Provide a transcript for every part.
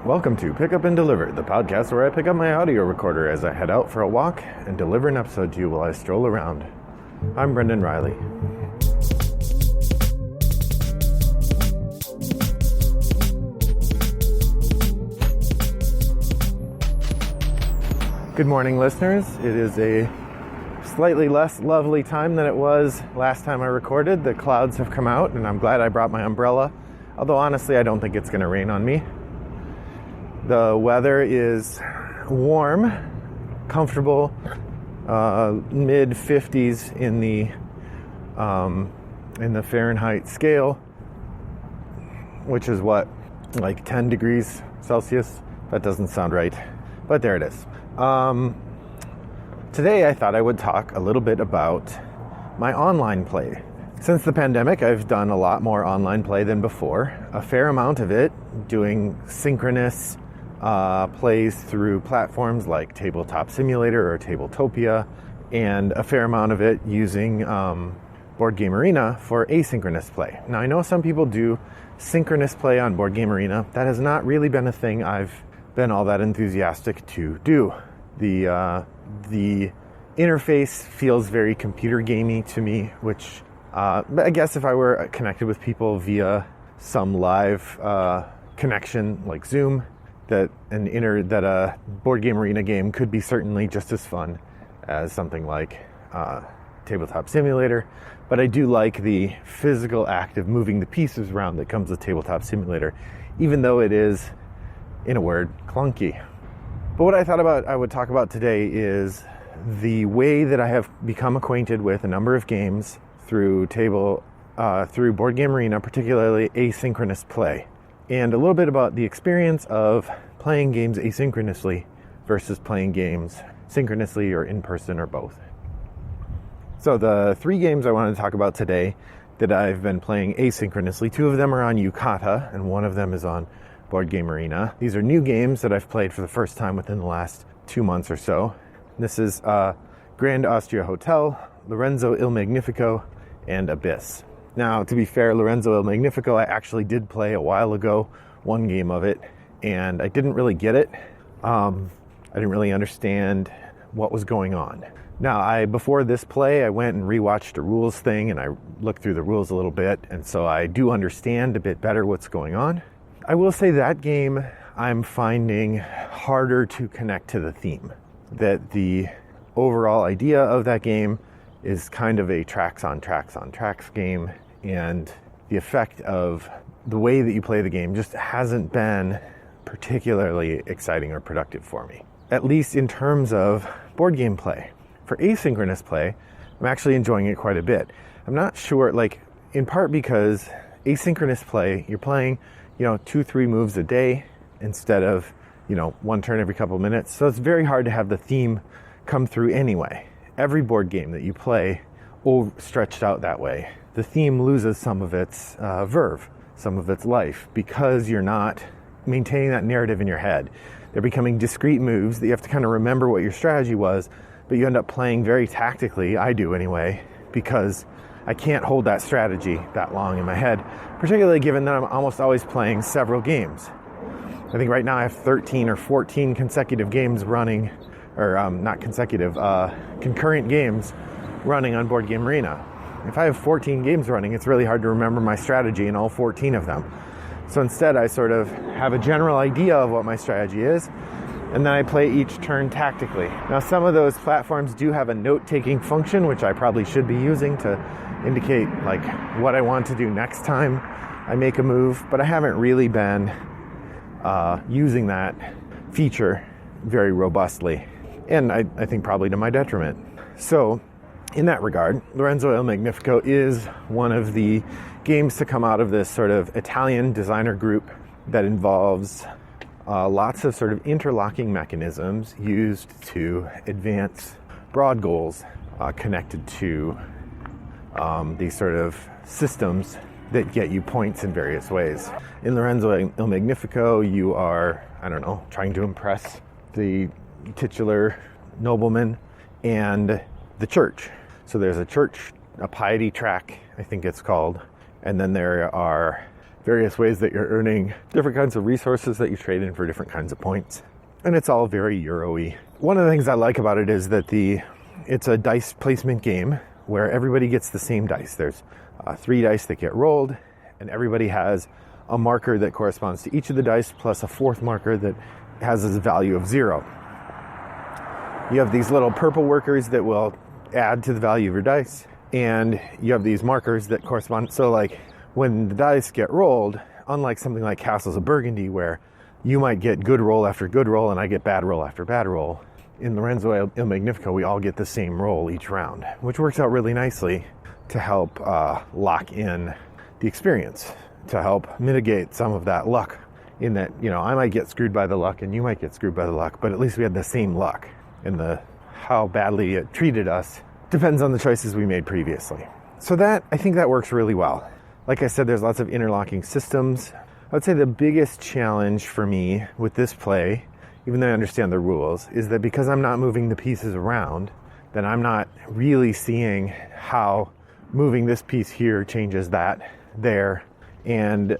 Welcome to Pick Up and Deliver, the podcast where I pick up my audio recorder as I head out for a walk and deliver an episode to you while I stroll around. I'm Brendan Riley. Good morning, listeners. It is a slightly less lovely time than it was last time I recorded. The clouds have come out, and I'm glad I brought my umbrella, although honestly I don't think it's going to rain on me. The weather is warm, comfortable, mid 50s in the Fahrenheit scale, which is what, like 10 degrees Celsius? That doesn't sound right, but there it is. Today I thought I would talk a little bit about my online play. Since the pandemic, I've done a lot more online play than before. A fair amount of it doing synchronous plays through platforms like Tabletop Simulator or Tabletopia, and a fair amount of it using Board Game Arena for asynchronous play. Now, I know some people do synchronous play on Board Game Arena. That has not really been a thing I've been all that enthusiastic to do. The interface feels very computer gamey to me, which I guess if I were connected with people via some live connection like Zoom, that a Board Game Arena game could be certainly just as fun as something like Tabletop Simulator. But I do like the physical act of moving the pieces around that comes with Tabletop Simulator, even though it is, in a word, clunky. But what I thought I would talk about today is the way that I have become acquainted with a number of games through Board Game Arena, particularly asynchronous play, and a little bit about the experience of playing games asynchronously versus playing games synchronously or in person or both. So the three games I wanted to talk about today that I've been playing asynchronously, two of them are on Yucata and one of them is on Board Game Arena. These are new games that I've played for the first time within the last 2 months or so. This is Grand Austria Hotel, Lorenzo Il Magnifico, and Abyss. Now, to be fair, Lorenzo Il Magnifico I actually did play a while ago, one game of it, and I didn't really get it. I didn't really understand what was going on. Now, before this play, I went and rewatched a rules thing, and I looked through the rules a little bit, and so I do understand a bit better what's going on. I will say that game I'm finding harder to connect to the theme. That the overall idea of that game is kind of a tracks on tracks on tracks game, and the effect of the way that you play the game just hasn't been particularly exciting or productive for me, at least in terms of board game play. For asynchronous play, I'm actually enjoying it quite a bit. I'm not sure, in part because asynchronous play, you're playing 2-3 moves a day instead of one turn every couple minutes, so it's very hard to have the theme come through anyway. Every board game that you play stretched out that way, the theme loses some of its verve, some of its life, because you're not maintaining that narrative in your head. They're becoming discrete moves that you have to kind of remember what your strategy was, but you end up playing very tactically, I do anyway, because I can't hold that strategy that long in my head, particularly given that I'm almost always playing several games. I think right now I have 13 or 14 consecutive games running, or not consecutive, concurrent games running on Board Game Arena. If I have 14 games running, it's really hard to remember my strategy in all 14 of them. So instead, I sort of have a general idea of what my strategy is, and then I play each turn tactically. Now, some of those platforms do have a note-taking function, which I probably should be using to indicate what I want to do next time I make a move, but I haven't really been using that feature very robustly, and I think probably to my detriment. So in that regard, Lorenzo Il Magnifico is one of the games to come out of this sort of Italian designer group that involves lots of sort of interlocking mechanisms used to advance broad goals connected to these sort of systems that get you points in various ways. In Lorenzo Il Magnifico, you are, trying to impress the titular nobleman and the church. So there's a church, a piety track, I think it's called, and then there are various ways that you're earning different kinds of resources that you trade in for different kinds of points. And it's all very Euro-y. One of the things I like about it is that it's a dice placement game where everybody gets the same dice. There's 3 dice that get rolled, and everybody has a marker that corresponds to each of the dice, plus a 4th marker that has a value of 0. You have these little purple workers that will add to the value of your dice, and you have these markers that correspond. So like when the dice get rolled, unlike something like Castles of Burgundy, where you might get good roll after good roll and I get bad roll after bad roll, in Lorenzo Il Magnifico we all get the same roll each round, which works out really nicely to help lock in the experience, to help mitigate some of that luck, in that, you know, I might get screwed by the luck and you might get screwed by the luck, but at least we had the same luck, and how badly it treated us depends on the choices we made previously. So I think that works really well. Like I said, there's lots of interlocking systems. I would say the biggest challenge for me with this play, even though I understand the rules, is that because I'm not moving the pieces around, then I'm not really seeing how moving this piece here changes that there. And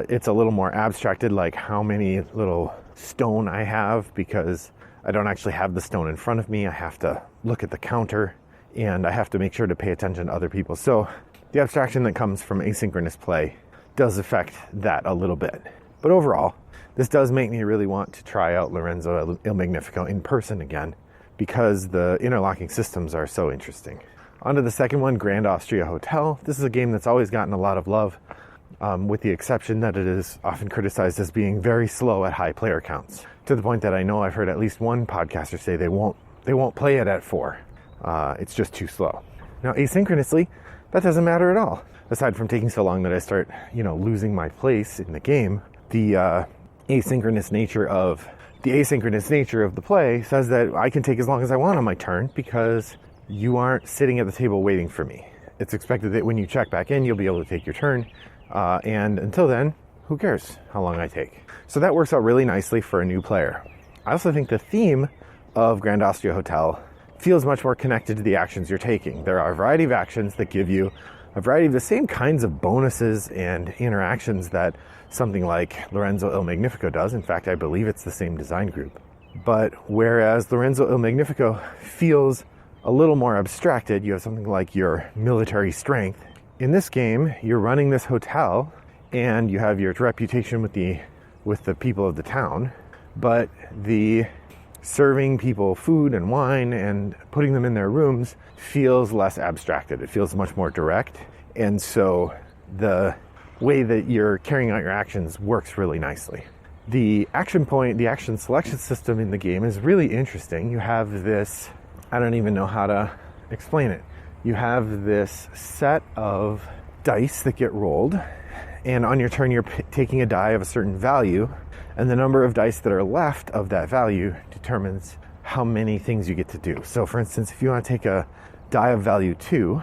it's a little more abstracted, like how many little stone I have, because I don't actually have the stone in front of me. I have to look at the counter, and I have to make sure to pay attention to other people. So the abstraction that comes from asynchronous play does affect that a little bit. But overall, this does make me really want to try out Lorenzo Il Magnifico in person again, because the interlocking systems are so interesting. On to the second one, Grand Austria Hotel. This is a game that's always gotten a lot of love, with the exception that it is often criticized as being very slow at high player counts, to the point that I know I've heard at least one podcaster say they won't play it at 4. It's just too slow. Now, asynchronously, that doesn't matter at all. Aside from taking so long that I start, losing my place in the game, the asynchronous nature of the play says that I can take as long as I want on my turn, because you aren't sitting at the table waiting for me. It's expected that when you check back in, you'll be able to take your turn. And until then, who cares how long I take? So that works out really nicely for a new player. I also think the theme of Grand Austria Hotel feels much more connected to the actions you're taking. There are a variety of actions that give you a variety of the same kinds of bonuses and interactions that something like Lorenzo Il Magnifico does. In fact, I believe it's the same design group. But whereas Lorenzo Il Magnifico feels a little more abstracted, you have something like your military strength. In this game, you're running this hotel and you have your reputation with the people of the town, but the serving people food and wine and putting them in their rooms feels less abstracted. It feels much more direct. And so the way that you're carrying out your actions works really nicely. The action selection system in the game is really interesting. You have this, I don't even know how to explain it. You have this set of dice that get rolled, and on your turn you're taking a die of a certain value, and the number of dice that are left of that value determines how many things you get to do. So for instance, if you want to take a die of value 2,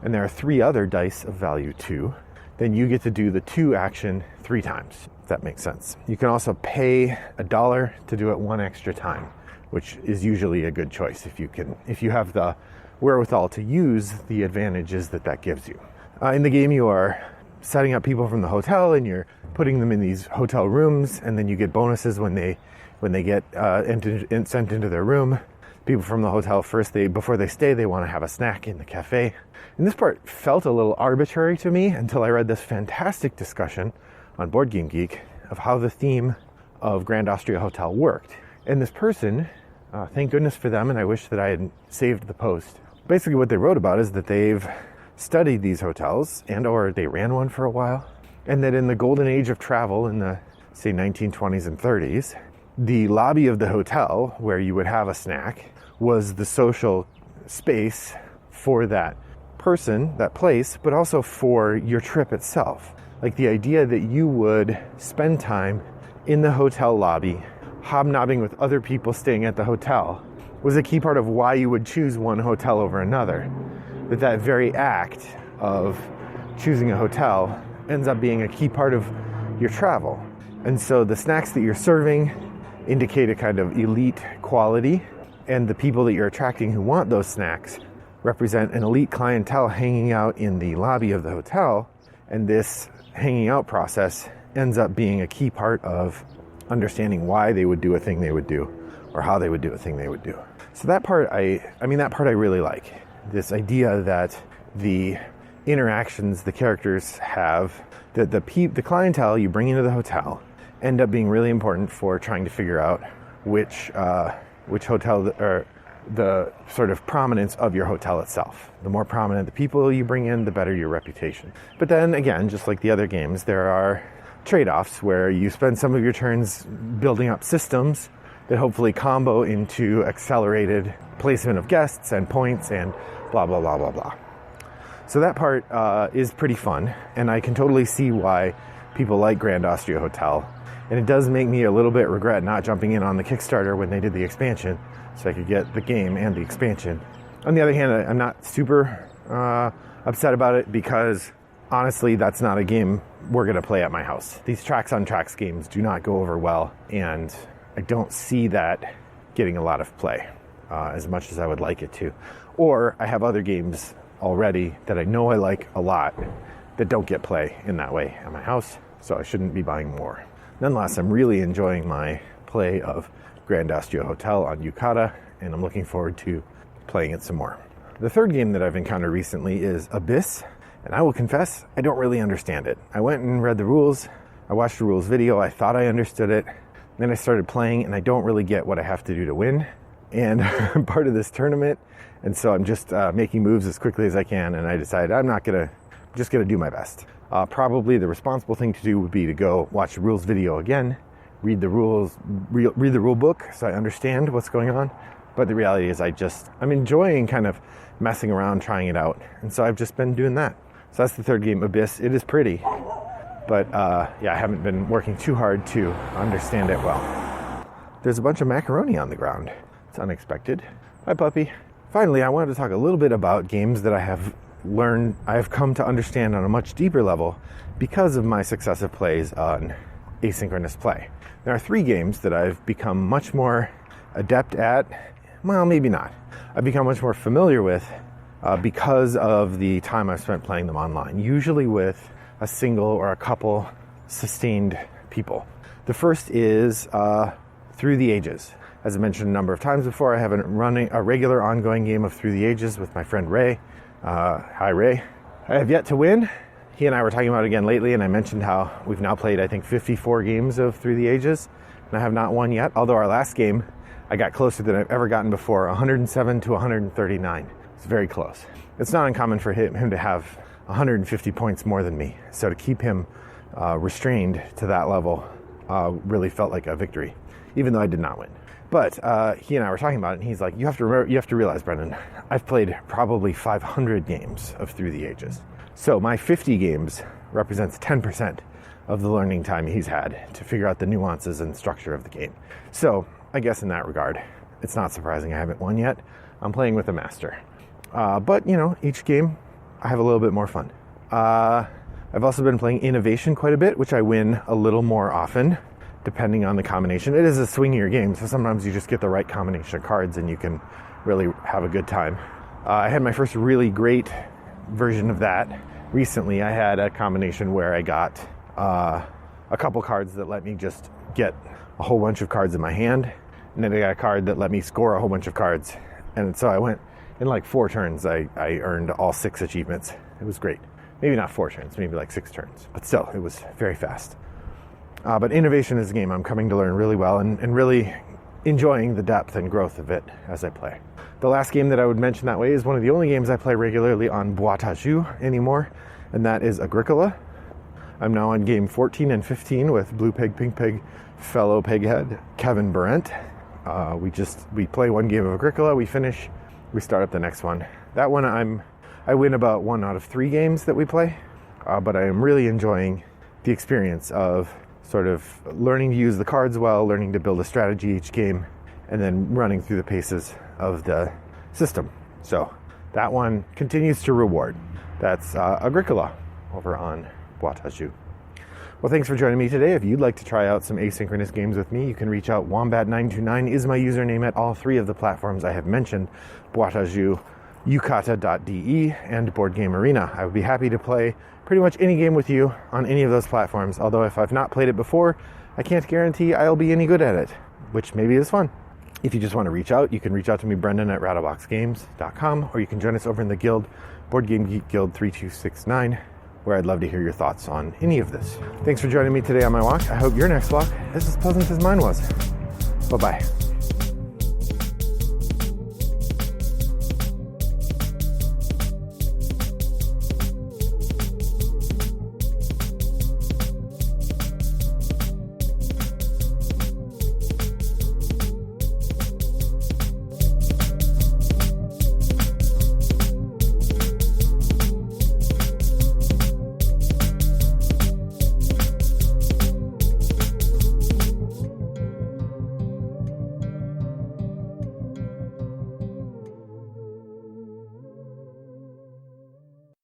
and there are 3 other dice of value 2, then you get to do the 2 action 3 times, if that makes sense. You can also pay $1 to do it 1 extra time, which is usually a good choice if you have the wherewithal to use the advantages that gives you. In the game, you are setting up people from the hotel, and you're putting them in these hotel rooms, and then you get bonuses when they get sent into their room. People from the hotel before they stay, they want to have a snack in the cafe. And this part felt a little arbitrary to me until I read this fantastic discussion on Board Game Geek of how the theme of Grand Austria Hotel worked. And this person, thank goodness for them, and I wish that I had saved the post. Basically what they wrote about is that they've studied these hotels or they ran one for a while, and that in the golden age of travel in the, say, 1920s and 30s, the lobby of the hotel where you would have a snack was the social space for that person, that place, but also for your trip itself. Like the idea that you would spend time in the hotel lobby, hobnobbing with other people staying at the hotel, was a key part of why you would choose one hotel over another. That very act of choosing a hotel ends up being a key part of your travel. And so the snacks that you're serving indicate a kind of elite quality, and the people that you're attracting who want those snacks represent an elite clientele hanging out in the lobby of the hotel. And this hanging out process ends up being a key part of understanding why they would do a thing they would do, or how they would do a thing they would do. So that part, I really like. This idea that the interactions the characters have, that the clientele you bring into the hotel end up being really important for trying to figure out which hotel, or the sort of prominence of your hotel itself. The more prominent the people you bring in, the better your reputation. But then again, just like the other games, there are trade-offs where you spend some of your turns building up systems that hopefully combo into accelerated placement of guests and points and blah, blah, blah, blah, blah. So that part is pretty fun, and I can totally see why people like Grand Austria Hotel. And it does make me a little bit regret not jumping in on the Kickstarter when they did the expansion, so I could get the game and the expansion. On the other hand, I'm not super upset about it, because honestly, that's not a game we're going to play at my house. These tracks on tracks games do not go over well, and I don't see that getting a lot of play as much as I would like it to. Or I have other games already that I know I like a lot that don't get play in that way at my house, so I shouldn't be buying more. Nonetheless, I'm really enjoying my play of Grand Austria Hotel on Yucata, and I'm looking forward to playing it some more. The third game that I've encountered recently is Abyss, and I will confess, I don't really understand it. I went and read the rules, I watched the rules video, I thought I understood it, then I started playing, and I don't really get what I have to do to win. And I'm part of this tournament, and so I'm just making moves as quickly as I can, and I decided I'm just gonna do my best. Probably the responsible thing to do would be to go watch the rules video again, read the rules, read the rule book so I understand what's going on. But the reality is I'm enjoying kind of messing around, trying it out. And so I've just been doing that. So that's the third game, Abyss. It is pretty, but I haven't been working too hard to understand it well. There's a bunch of macaroni on the ground. It's unexpected. Hi, puppy. Finally, I wanted to talk a little bit about games that I have come to understand on a much deeper level because of my successive plays on asynchronous play. There are 3 games that I've become much more adept at. Well, maybe not. I've become much more familiar with because of the time I've spent playing them online, usually with a single or a couple sustained people. The first is Through the Ages. As I mentioned a number of times before, I have a regular ongoing game of Through the Ages with my friend Ray. Hi, Ray. I have yet to win. He and I were talking about it again lately, and I mentioned how we've now played, I think, 54 games of Through the Ages, and I have not won yet, although our last game, I got closer than I've ever gotten before, 107 to 139. It's very close. It's not uncommon for him to have 150 points more than me, so to keep him restrained to that level really felt like a victory, even though I did not win. But he and I were talking about it, and he's like, you have to realize, Brendan, I've played probably 500 games of Through the Ages. So my 50 games represents 10% of the learning time he's had to figure out the nuances and structure of the game. So I guess in that regard, it's not surprising I haven't won yet. I'm playing with a master. But, each game, I have a little bit more fun. I've also been playing Innovation quite a bit, which I win a little more often, depending on the combination. It is a swingier game, so sometimes you just get the right combination of cards and you can really have a good time. I had my first really great version of that recently. I had a combination where I got a couple cards that let me just get a whole bunch of cards in my hand, and then I got a card that let me score a whole bunch of cards. And so I went, in like 4 turns, I earned all 6 achievements. It was great. Maybe not 4 turns, maybe like 6 turns, but still, it was very fast. But Innovation is a game I'm coming to learn really well and really enjoying the depth and growth of it as I play. The last game that I would mention that way is one of the only games I play regularly on Boiteajeux anymore, and that is Agricola. I'm now on game 14 and 15 with Blue Pig, Pink Pig, fellow pighead Kevin Berendt. We play one game of Agricola, we finish, we start up the next one. That one I win about 1 out of 3 games that we play, but I am really enjoying the experience of sort of learning to use the cards well, learning to build a strategy each game, and then running through the paces of the system. So that one continues to reward. That's Agricola over on Boiteajeux. Well, thanks for joining me today. If you'd like to try out some asynchronous games with me, you can reach out. Wombat929 is my username at all 3 of the platforms I have mentioned: Boiteajeux, Yucata.de, and Board Game Arena. I would be happy to play pretty much any game with you on any of those platforms. Although if I've not played it before, I can't guarantee I'll be any good at it, which maybe is fun. If you just want to reach out, you can reach out to me, Brendan, at rattleboxgames.com, or you can join us over in the guild, Board Game Geek Guild 3269, where I'd love to hear your thoughts on any of this. Thanks for joining me today on my walk. I hope your next walk is as pleasant as mine was. Bye-bye.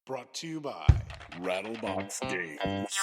Brought to you by Rattlebox Games.